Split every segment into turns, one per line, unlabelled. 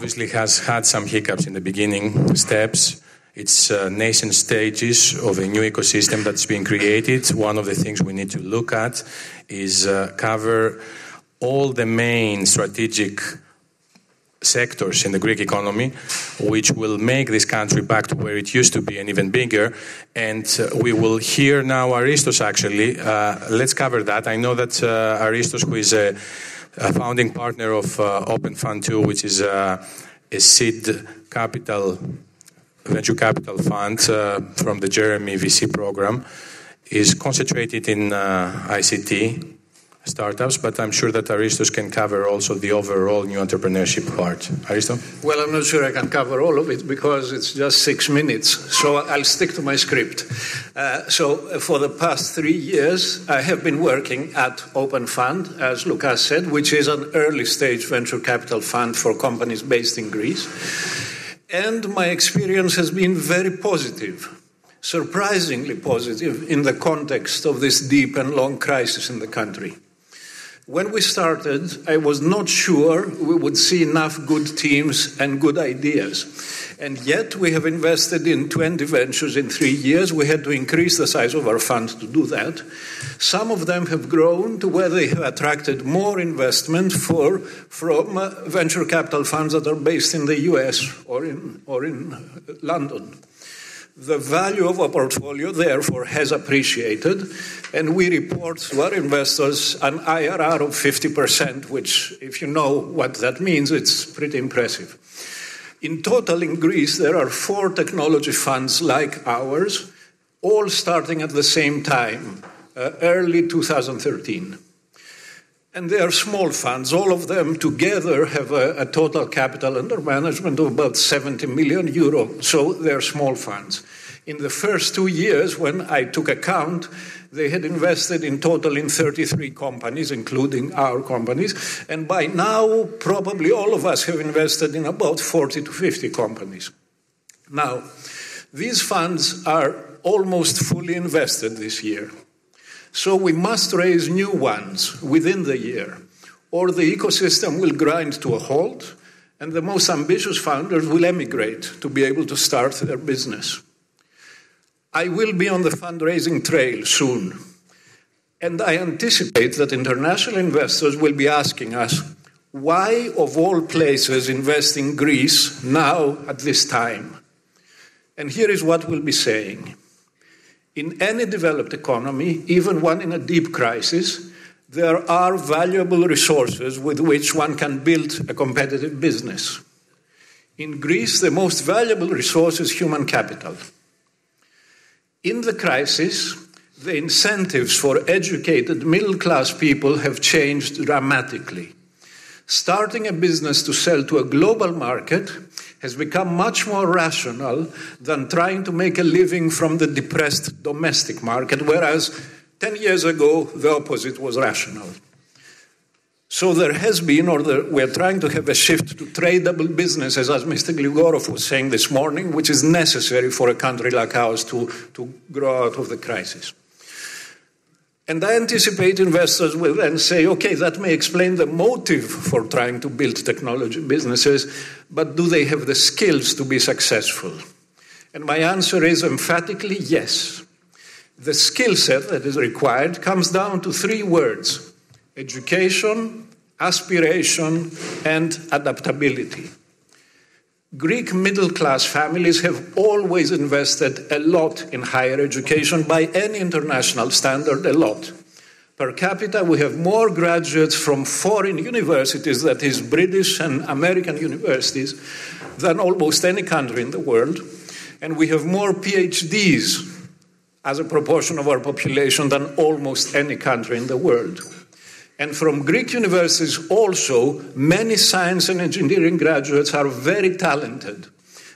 obviously has had some hiccups in the beginning steps. It's nascent stages of a new ecosystem that's being created. One of the things we need to look at is cover all the main strategic sectors in the Greek economy, which will make this country back to where it used to be and even bigger. And we will hear now Aristos, actually. Let's cover that. I know that Aristos, who is a founding partner of Openfund 2, which is a seed capital, venture capital fund from the Jeremy VC program, is concentrated in ICT startups, but I'm sure that Aristos can cover also the overall new entrepreneurship part. Aristos?
Well, I'm not sure I can cover all of it because it's just 6 minutes, so I'll stick to my script. So for the past 3 years, I have been working at Openfund, as Loukas said, which is an early-stage venture capital fund for companies based in Greece. And my experience has been very positive, surprisingly positive in the context of this deep and long crisis in the country. When we started, I was not sure we would see enough good teams and good ideas. And yet we have invested in 20 ventures in 3 years. We had to increase the size of our fund to do that. Some of them have grown to where they have attracted more investment from venture capital funds that are based in the US or in London. The value of our portfolio, therefore, has appreciated, and we report to our investors an IRR of 50%, which, if you know what that means, it's pretty impressive. In total, in Greece, there are 4 technology funds like ours, all starting at the same time, early 2013. And they are small funds. All of them together have a total capital under management of about 70 million euro. So they're small funds. In the first 2 years, when I took account, they had invested in total in 33 companies, including our companies. And by now, probably all of us have invested in about 40 to 50 companies. Now, these funds are almost fully invested this year. So we must raise new ones within the year, or the ecosystem will grind to a halt, and the most ambitious founders will emigrate to be able to start their business. I will be on the fundraising trail soon, and I anticipate that international investors will be asking us, why, of all places, invest in Greece now at this time? And here is what we'll be saying. In any developed economy, even one in a deep crisis, there are valuable resources with which one can build a competitive business. In Greece, the most valuable resource is human capital. In the crisis, the incentives for educated middle-class people have changed dramatically. Starting a business to sell to a global market has become much more rational than trying to make a living from the depressed domestic market, whereas 10 years ago, the opposite was rational. So there has been, we're trying to have a shift to tradable businesses, as Mr. Gligorov was saying this morning, which is necessary for a country like ours to grow out of the crisis. And I anticipate investors will then say, okay, that may explain the motive for trying to build technology businesses, but do they have the skills to be successful? And my answer is emphatically yes. The skill set that is required comes down to 3 words: education, aspiration, and adaptability. Greek middle-class families have always invested a lot in higher education by any international standard, a lot. Per capita, we have more graduates from foreign universities, that is, British and American universities, than almost any country in the world. And we have more PhDs as a proportion of our population than almost any country in the world. And from Greek universities also, many science and engineering graduates are very talented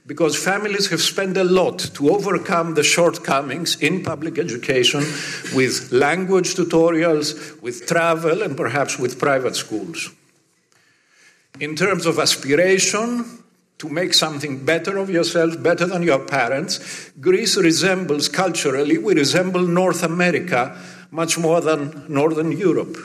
because families have spent a lot to overcome the shortcomings in public education with language tutorials, with travel, and perhaps with private schools. In terms of aspiration, to make something better of yourself, better than your parents, Greece resembles culturally, we resemble North America much more than Northern Europe.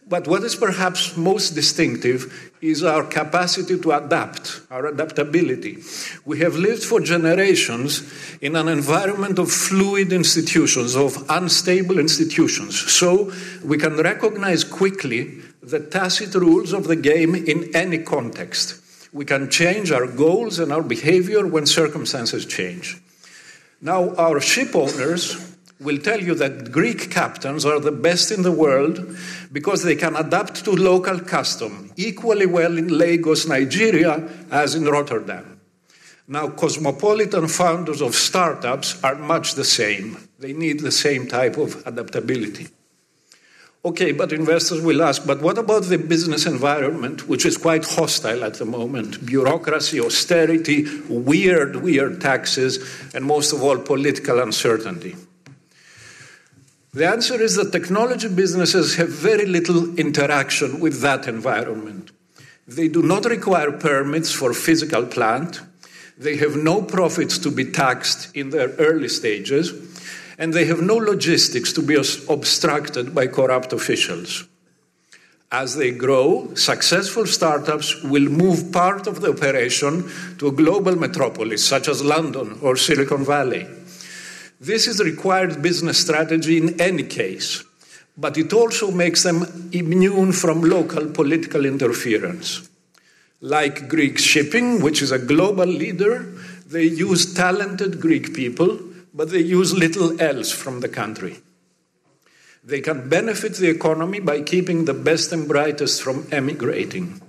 But what is perhaps most distinctive is our capacity to adapt, our adaptability. We have lived for generations in an environment of fluid institutions, of unstable institutions. So we can recognize quickly the tacit rules of the game in any context. We can change our goals and our behavior when circumstances change. Now, our ship owners will tell you that Greek captains are the best in the world because they can adapt to local custom equally well in Lagos, Nigeria, as in Rotterdam. Now, cosmopolitan founders of startups are much the same. They need the same type of adaptability. Okay, but investors will ask, but what about the business environment, which is quite hostile at the moment? Bureaucracy, austerity, weird taxes, and most of all, political uncertainty. The answer is that technology businesses have very little interaction with that environment. They do not require permits for physical plant. They have no profits to be taxed in their early stages, and they have no logistics to be obstructed by corrupt officials. As they grow, successful startups will move part of the operation to a global metropolis, such as London or Silicon Valley. This is the required business strategy in any case, but it also makes them immune from local political interference. Like Greek shipping, which is a global leader, they use talented Greek people, but they use little else from the country. They can benefit the economy by keeping the best and brightest from emigrating.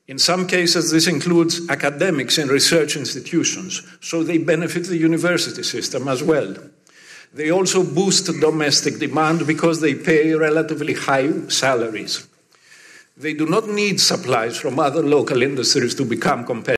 In some cases, this includes academics in research institutions, so they benefit the university system as well. They also boost domestic demand because they pay relatively high salaries. They do not need supplies from other local industries to become competitive.